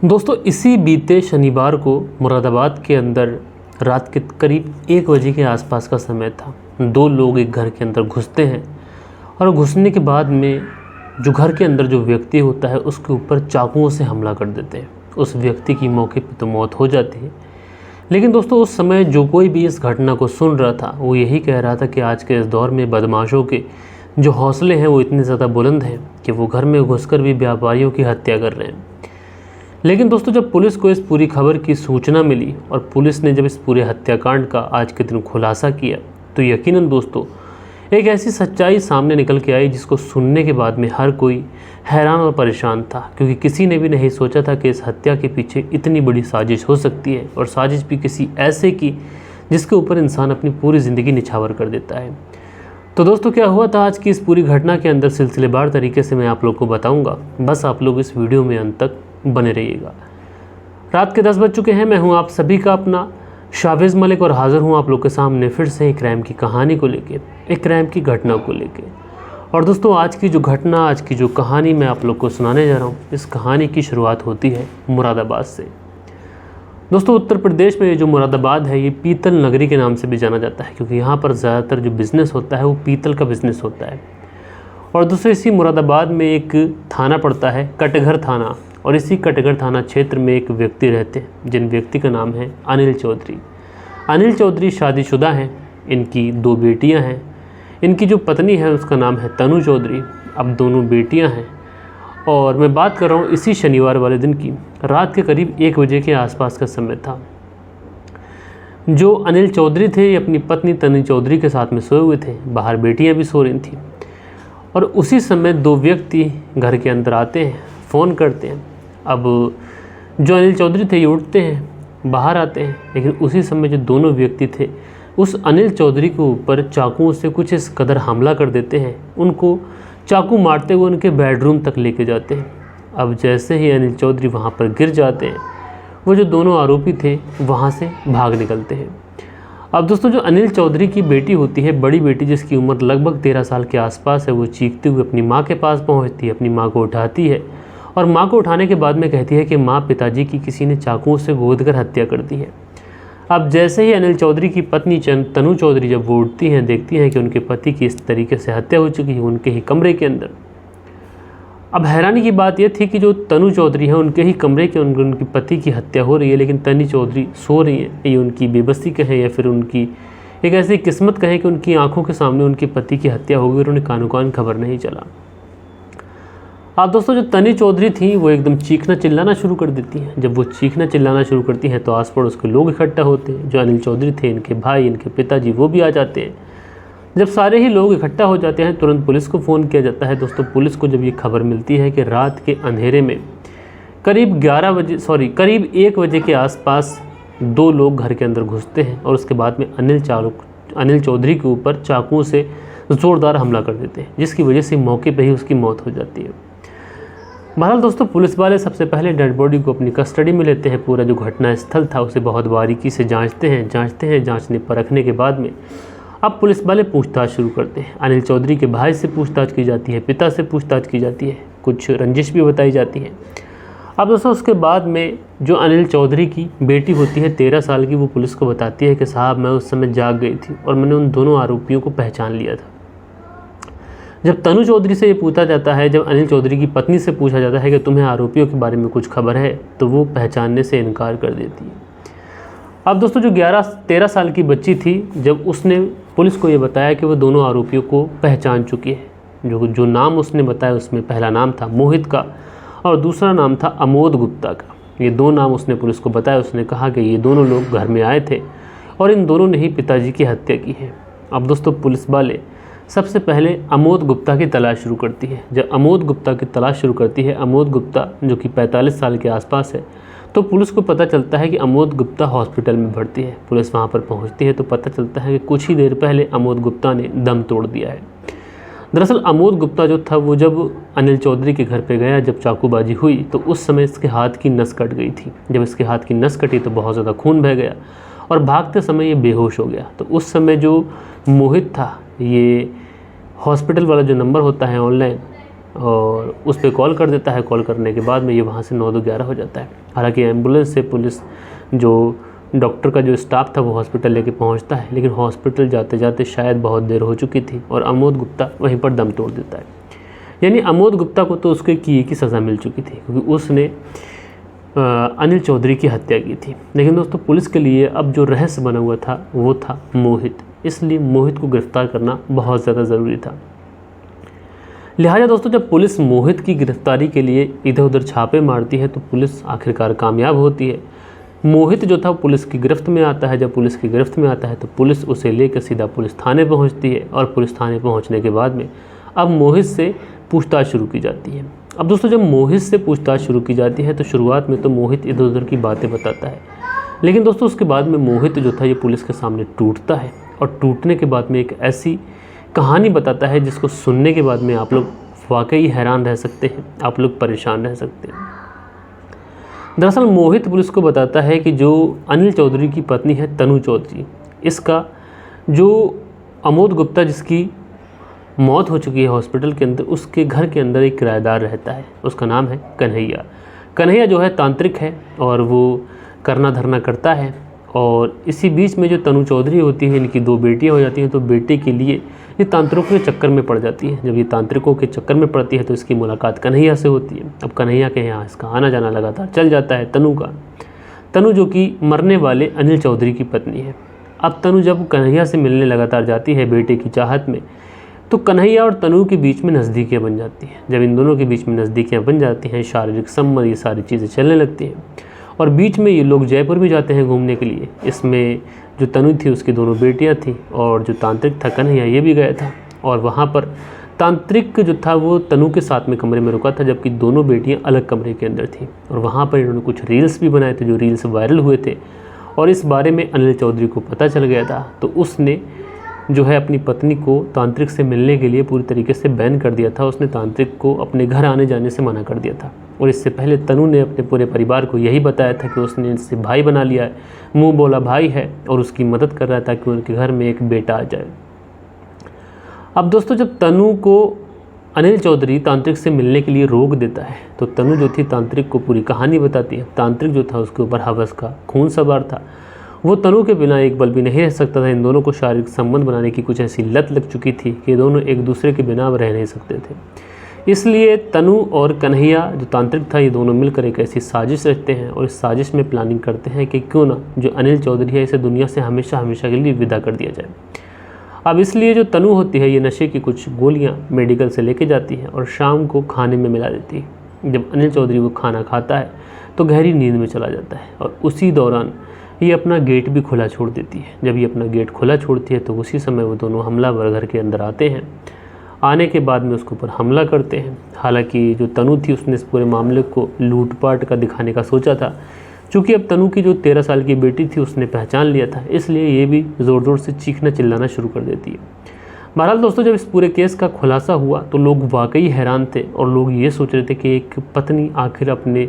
दोस्तों इसी बीते शनिवार को मुरादाबाद के अंदर रात के करीब 1 बजे के आसपास का समय था। 2 लोग एक घर के अंदर घुसते हैं और घुसने के बाद में जो घर के अंदर जो व्यक्ति होता है उसके ऊपर चाकुओं से हमला कर देते हैं। उस व्यक्ति की मौके पर तो मौत हो जाती है। लेकिन दोस्तों उस समय जो कोई भी इस घटना को सुन रहा था वो यही कह रहा था कि आज के इस दौर में बदमाशों के जो हौसले हैं वो इतने ज़्यादा बुलंद हैं कि वो घर में घुसकर भी व्यापारियों की हत्या कर रहे हैं। लेकिन दोस्तों जब पुलिस को इस पूरी खबर की सूचना मिली और पुलिस ने जब इस पूरे हत्याकांड का आज के दिन खुलासा किया तो यकीनन दोस्तों एक ऐसी सच्चाई सामने निकल के आई जिसको सुनने के बाद में हर कोई हैरान और परेशान था, क्योंकि किसी ने भी नहीं सोचा था कि इस हत्या के पीछे इतनी बड़ी साजिश हो सकती है, और साजिश भी किसी ऐसे की जिसके ऊपर इंसान अपनी पूरी ज़िंदगी निछावर कर देता है। तो दोस्तों क्या हुआ था आज की इस पूरी घटना के अंदर सिलसिलेवार तरीके से मैं आप लोग को बताऊँगा। बस आप लोग इस वीडियो में अंत तक बने रहिएगा। रात के 10 बज चुके हैं। मैं हूं आप सभी का अपना शावेज़ मलिक और हाज़िर हूं आप लोग के सामने फिर से एक क्राइम की कहानी को लेके, एक क्राइम की घटना को लेके। और दोस्तों आज की जो घटना, आज की जो कहानी मैं आप लोग को सुनाने जा रहा हूं, इस कहानी की शुरुआत होती है मुरादाबाद से। दोस्तों उत्तर प्रदेश में जो मुरादाबाद है ये पीतल नगरी के नाम से भी जाना जाता है, क्योंकि यहाँ पर ज़्यादातर जो बिज़नेस होता है वो पीतल का बिज़नेस होता है। और दूसरे इसी मुरादाबाद में एक थाना पड़ता है कटघर थाना, और इसी कटघर थाना क्षेत्र में एक व्यक्ति रहते हैं जिन व्यक्ति का नाम है अनिल चौधरी। अनिल चौधरी शादीशुदा हैं, इनकी 2 बेटियां हैं। इनकी जो पत्नी है उसका नाम है तनु चौधरी। अब दोनों बेटियां हैं और मैं बात कर रहा हूँ इसी शनिवार वाले दिन की। रात के करीब 1 बजे के आसपास का समय था। जो अनिल चौधरी थे ये अपनी पत्नी तनु चौधरी के साथ में सोए हुए थे, बाहर बेटियाँ भी सो रही थी। और उसी समय 2 व्यक्ति घर के अंदर आते हैं, फ़ोन करते हैं। अब जो अनिल चौधरी थे ये उठते हैं, बाहर आते हैं, लेकिन उसी समय जो दोनों व्यक्ति थे उस अनिल चौधरी के ऊपर चाकुओं से कुछ इस कदर हमला कर देते हैं, उनको चाकू मारते हुए उनके बेडरूम तक लेके जाते हैं। अब जैसे ही अनिल चौधरी वहाँ पर गिर जाते हैं, वो जो दोनों आरोपी थे वहाँ से भाग निकलते हैं। अब दोस्तों जो अनिल चौधरी की बेटी होती है, बड़ी बेटी जिसकी उम्र लगभग 13 साल के आसपास है, वो चीखते हुए अपनी माँ के पास पहुँचती है, अपनी माँ को उठाती है और माँ को उठाने के बाद में कहती है कि माँ, पिताजी की किसी ने चाकुओं से गोदकर हत्या कर दी है। अब जैसे ही अनिल चौधरी की पत्नी तनु चौधरी जब वो उठती हैं, देखती हैं कि उनके पति की इस तरीके से हत्या हो चुकी है उनके ही कमरे के अंदर। अब हैरानी की बात यह थी कि जो तनु चौधरी हैं उनके ही कमरे के उनकी पति की हत्या हो रही है, लेकिन तनु चौधरी सो रही हैं। ये उनकी बेबसी कहें या फिर उनकी एक ऐसी किस्मत कहें कि उनकी आंखों के सामने उनके पति की हत्या हो गई और उन्हें कानो कान खबर नहीं चला। अब दोस्तों जो तनु चौधरी थी वो एकदम चीखना चिल्लाना शुरू कर देती हैं। जब वो चीखना चिल्लाना शुरू करती हैं तो आस पड़ोस के लोग इकट्ठा होते हैं। जो अनिल चौधरी थे, इनके भाई, इनके पिताजी, वो भी आ जाते हैं। जब सारे ही लोग इकट्ठा हो जाते हैं तुरंत पुलिस को फ़ोन किया जाता है। दोस्तों पुलिस को जब ये खबर मिलती है कि रात के अंधेरे में करीब 1 बजे के आसपास 2 लोग घर के अंदर घुसते हैं और उसके बाद में अनिल चौधरी के ऊपर चाकुओं से ज़ोरदार हमला कर देते हैं, जिसकी वजह से मौके पर ही उसकी मौत हो जाती है। बहरहाल दोस्तों पुलिस वाले सबसे पहले डेड बॉडी को अपनी कस्टडी में लेते हैं। पूरा जो घटना स्थल था उसे बहुत बारीकी से जांचने परखने के बाद में अब पुलिस वाले पूछताछ शुरू करते हैं। अनिल चौधरी के भाई से पूछताछ की जाती है, पिता से पूछताछ की जाती है, कुछ रंजिश भी बताई जाती है। अब दोस्तों उसके बाद में जो अनिल चौधरी की बेटी होती है 13 साल की, वो पुलिस को बताती है कि साहब मैं उस समय जाग गई थी और मैंने उन दोनों आरोपियों को पहचान लिया था। जब तनु चौधरी से ये पूछा जाता है, जब अनिल चौधरी की पत्नी से पूछा जाता है कि तुम्हें आरोपियों के बारे में कुछ खबर है, तो वो पहचानने से इनकार कर देती है। अब दोस्तों जो 13 साल की बच्ची थी, जब उसने पुलिस को ये बताया कि वो दोनों आरोपियों को पहचान चुकी है। जो नाम उसने बताया उसमें पहला नाम था मोहित का और दूसरा नाम था अमोद गुप्ता का। ये 2 नाम उसने पुलिस को बताया। उसने कहा कि ये दोनों लोग घर में आए थे और इन दोनों ने ही पिताजी की हत्या की है। अब दोस्तों पुलिस वाले सबसे पहले अमोद गुप्ता की तलाश शुरू करती है। जब अमोद गुप्ता की तलाश शुरू करती है, अमोद गुप्ता जो कि 45 साल के आसपास है, तो पुलिस को पता चलता है कि अमोद गुप्ता हॉस्पिटल में भर्ती है। पुलिस वहाँ पर पहुँचती है तो पता चलता है कि कुछ ही देर पहले अमोद गुप्ता ने दम तोड़ दिया है। दरअसल अमोद गुप्ता जो था वो जब अनिल चौधरी के घर पे गया, जब चाकूबाजी हुई तो उस समय इसके हाथ की नस कट गई थी। जब इसके हाथ की नस कटी तो बहुत ज़्यादा खून बह गया और भागते समय ये बेहोश हो गया। तो उस समय जो मोहित था, ये हॉस्पिटल वाला जो नंबर होता है ऑनलाइन, और उस पर कॉल कर देता है। कॉल करने के बाद में ये वहाँ से 9-11 हो जाता है। हालांकि एम्बुलेंस से पुलिस जो डॉक्टर का जो स्टाफ था वो हॉस्पिटल लेके पहुंचता है, लेकिन हॉस्पिटल जाते जाते शायद बहुत देर हो चुकी थी और अमोद गुप्ता वहीं पर दम तोड़ देता है। यानी अमोद गुप्ता को तो उसके किए की सज़ा मिल चुकी थी, क्योंकि उसने अनिल चौधरी की हत्या की थी। लेकिन दोस्तों पुलिस के लिए अब जो रहस्य बना हुआ था वो था मोहित, इसलिए मोहित को गिरफ्तार करना बहुत ज़्यादा ज़रूरी था। लिहाजा दोस्तों जब पुलिस मोहित की गिरफ्तारी के लिए इधर उधर छापे मारती है तो पुलिस आखिरकार कामयाब होती है। मोहित जो था पुलिस की गिरफ्त में आता है। जब पुलिस की गिरफ्त में आता है तो पुलिस उसे लेकर सीधा पुलिस थाने पहुंचती है और पुलिस थाने पहुंचने के बाद में अब मोहित से पूछताछ शुरू की जाती है। अब दोस्तों जब मोहित से पूछताछ शुरू की जाती है तो शुरुआत में तो मोहित इधर उधर की बातें बताता है, लेकिन दोस्तों उसके बाद में मोहित जो था ये पुलिस के सामने टूटता है और टूटने के बाद में एक ऐसी कहानी बताता है जिसको सुनने के बाद में आप लोग वाकई हैरान रह सकते हैं, आप लोग परेशान रह सकते हैं। दरअसल मोहित पुलिस को बताता है कि जो अनिल चौधरी की पत्नी है तनु चौधरी, इसका जो अमोद गुप्ता जिसकी मौत हो चुकी है हॉस्पिटल के अंदर, उसके घर के अंदर एक किराएदार रहता है, उसका नाम है कन्हैया। कन्हैया जो है तांत्रिक है और वो करना धरना करता है। और इसी बीच में जो तनु चौधरी होती है, इनकी 2 बेटियां हो जाती हैं, तो बेटे के लिए ये तांत्रिकों के चक्कर में पड़ जाती है। जब ये तांत्रिकों के चक्कर में पड़ती है तो इसकी मुलाकात कन्हैया से होती है। अब कन्हैया के यहाँ इसका आना जाना लगातार चल जाता है तनु का। तनु जो कि मरने वाले अनिल चौधरी की पत्नी है। अब तनु जब कन्हैया से मिलने लगातार जाती है बेटे की चाहत में, तो कन्हैया और तनु के बीच में नज़दीकियाँ बन जाती हैं। जब इन दोनों के बीच में नज़दीकियाँ बन जाती हैं, शारीरिक संबंध, ये सारी चीज़ें चलने लगती हैं। और बीच में ये लोग जयपुर भी जाते हैं घूमने के लिए। इसमें जो तनु थी उसकी 2 बेटियां थी और जो तांत्रिक था कन्हैया ये भी गया था। और वहाँ पर तांत्रिक जो था वो तनु के साथ में कमरे में रुका था, जबकि 2 बेटियां अलग कमरे के अंदर थी। और वहाँ पर इन्होंने कुछ रील्स भी बनाए थे जो रील्स वायरल हुए थे और इस बारे में अनिल चौधरी को पता चल गया था। तो उसने जो है अपनी पत्नी को तांत्रिक से मिलने के लिए पूरी तरीके से बैन कर दिया था। उसने तांत्रिक को अपने घर आने जाने से मना कर दिया था। और इससे पहले तनु ने अपने पूरे परिवार को यही बताया था कि उसने इससे भाई बना लिया है, मुंह बोला भाई है और उसकी मदद कर रहा था कि उनके घर में एक बेटा आ जाए। अब दोस्तों जब तनु को अनिल चौधरी तांत्रिक से मिलने के लिए रोक देता है तो तनु जो थी तांत्रिक को पूरी कहानी बताती है। तांत्रिक जो था उसके ऊपर हवस का खून सवार था, वो तनु के बिना एक पल भी नहीं रह सकता था। इन दोनों को शारीरिक संबंध बनाने की कुछ ऐसी लत लग चुकी थी कि दोनों एक दूसरे के बिना रह नहीं सकते थे। इसलिए तनु और कन्हैया जो तांत्रिक था ये दोनों मिलकर एक ऐसी साजिश रचते हैं और इस साजिश में प्लानिंग करते हैं कि क्यों ना जो अनिल चौधरी है इसे दुनिया से हमेशा हमेशा के लिए विदा कर दिया जाए। अब इसलिए जो तनु होती है ये नशे की कुछ गोलियां मेडिकल से लेके जाती है और शाम को खाने में मिला देती है। जब अनिल चौधरी वो खाना खाता है तो गहरी नींद में चला जाता है और उसी दौरान ये अपना गेट भी खुला छोड़ देती है। जब ये अपना गेट खुला छोड़ती है तो उसी समय वो दोनों हमलावर घर के अंदर आते हैं। आने के बाद में उसके ऊपर हमला करते हैं। हालांकि जो तनु थी उसने इस पूरे मामले को लूटपाट का दिखाने का सोचा था। चूँकि अब तनु की जो 13 साल की बेटी थी उसने पहचान लिया था, इसलिए ये भी ज़ोर ज़ोर से चीखना चिल्लाना शुरू कर देती है। बहरहाल दोस्तों जब इस पूरे केस का खुलासा हुआ तो लोग वाकई हैरान थे और लोग ये सोच रहे थे कि एक पत्नी आखिर अपने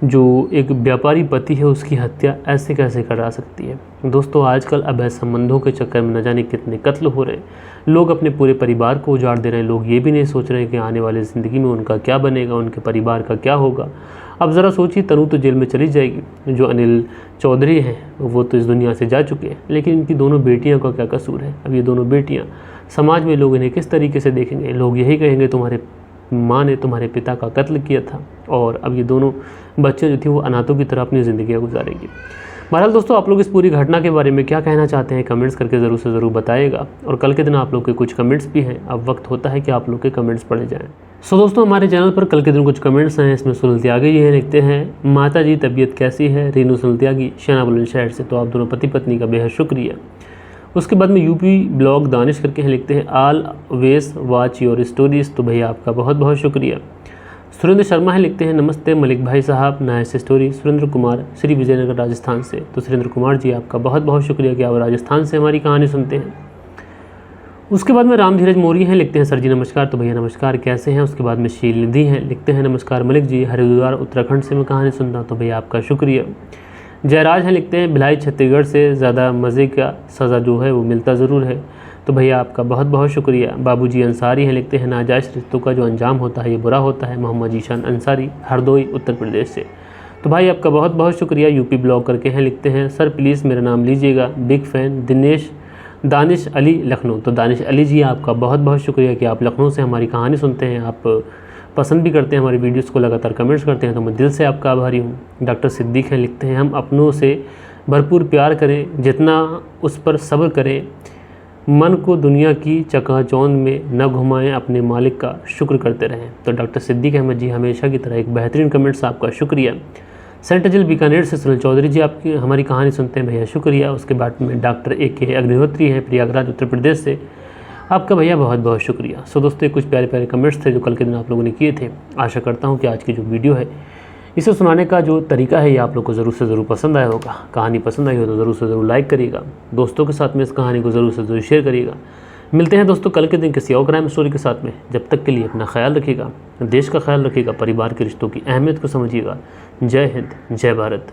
जो एक व्यापारी पति है उसकी हत्या ऐसे कैसे करा सकती है। दोस्तों आजकल अवैध संबंधों के चक्कर में न जाने कितने कत्ल हो रहे हैं। लोग अपने पूरे परिवार को उजाड़ दे रहे हैं। लोग ये भी नहीं सोच रहे हैं कि आने वाली ज़िंदगी में उनका क्या बनेगा, उनके परिवार का क्या होगा। अब ज़रा सोचिए, तनु तो जेल में चली जाएगी, जो अनिल चौधरी हैं वो तो इस दुनिया से जा चुके हैं, लेकिन इनकी दोनों बेटियों का क्या कसूर है। अब ये दोनों बेटियाँ समाज में लोग इन्हें किस तरीके से देखेंगे। लोग यही कहेंगे तुम्हारे माँ ने तुम्हारे पिता का कत्ल किया था और अब ये दोनों बच्चे जो थी वो अनाथों की तरह अपनी ज़िंदगियाँ गुजारेंगी। बहरहाल दोस्तों आप लोग इस पूरी घटना के बारे में क्या कहना चाहते हैं कमेंट्स करके ज़रूर से ज़रूर बताइएगा। और कल के दिन आप लोग के कुछ कमेंट्स भी हैं, अब वक्त होता है कि आप लोग के कमेंट्स पढ़े जाएँ। सो दोस्तों हमारे चैनल पर कल के दिन कुछ कमेंट्स हैं। इसमें सुनील त्यागी जी हैं, लिखते हैं माता जी तबीयत कैसी है। रीनू सुनील त्यागी शेना बुलंदशहर से, तो आप दोनों पति पत्नी का बेहद शुक्रिया। उसके बाद में यूपी ब्लॉग दानिश करके हैं, लिखते हैं all ways watch your stories, तो भैया आपका बहुत बहुत शुक्रिया। सुरेंद्र शर्मा है, लिखते हैं नमस्ते मलिक भाई साहब, नाइस स्टोरी। सुरेंद्र कुमार श्री विजयनगर राजस्थान से, तो सुरेंद्र कुमार जी आपका बहुत बहुत शुक्रिया कि आप राजस्थान से हमारी कहानी सुनते हैं। उसके बाद में राम धीरज मौर्य हैं, लिखते हैं सर जी नमस्कार, तो भैया नमस्कार कैसे हैं। उसके बाद में शील निधि हैं, लिखते हैं नमस्कार मलिक जी, हरिद्वार उत्तराखंड से मैं कहानी सुनता हूँ, तो भैया आपका शुक्रिया। जयराज हैं, लिखते हैं भिलाई छत्तीसगढ़ से, ज़्यादा मज़े का सज़ा जो है वो मिलता ज़रूर है, तो भैया आपका बहुत बहुत शुक्रिया। बाबूजी अंसारी हैं, लिखते हैं नाजायज़ रिश्तों का जो अंजाम होता है ये बुरा होता है। मोहम्मद जीशान अंसारी, हरदोई, उत्तर प्रदेश से। तो भाई आपका बहुत बहुत शुक्रिया। यूपी ब्लॉग करके हैं, लिखते हैं सर प्लीज़ मेरा नाम लीजिएगा, बिग फ़ैन दानिश अली, लखनऊ। तो दानिश अली जी आपका बहुत बहुत शुक्रिया कि आप लखनऊ से हमारी कहानी सुनते हैं, आप पसंद भी करते हैं हमारी वीडियोस को, लगातार कमेंट्स करते हैं, तो मैं दिल से आपका आभारी हूँ। डॉक्टर सिद्दीक हैं, लिखते हैं हम अपनों से भरपूर प्यार करें, जितना उस पर सब्र करें, मन को दुनिया की चकाचौंध में न घुमाएं, अपने मालिक का शुक्र करते रहें। तो डॉक्टर सिद्दीक अहमद जी हमेशा की तरह एक बेहतरीन कमेंट्स, आपका शुक्रिया। सेंट अजिल बीकानेर से सुनील चौधरी जी आपकी हमारी कहानी सुनते हैं, भैया शुक्रिया। उसके बाद में डॉक्टर AK अग्निहोत्री हैं, प्रयागराज उत्तर प्रदेश से, आपका भैया बहुत बहुत शुक्रिया। सो दोस्तों ये कुछ प्यारे प्यारे कमेंट्स थे जो कल के दिन आप लोगों ने किए थे। आशा करता हूँ कि आज की जो वीडियो है इसे सुनाने का जो तरीका है ये आप लोग को ज़रूर से ज़रूर पसंद आया होगा। कहानी पसंद आई हो तो ज़रूर से ज़रूर लाइक करिएगा, दोस्तों के साथ में इस कहानी को ज़रूर से ज़रूर शेयर करिएगा। मिलते हैं दोस्तों कल के दिन किसी और क्राइम स्टोरी के साथ में। जब तक के लिए अपना ख्याल रखिएगा, देश का ख्याल रखिएगा, परिवार के रिश्तों की अहमियत को समझिएगा। जय हिंद, जय भारत।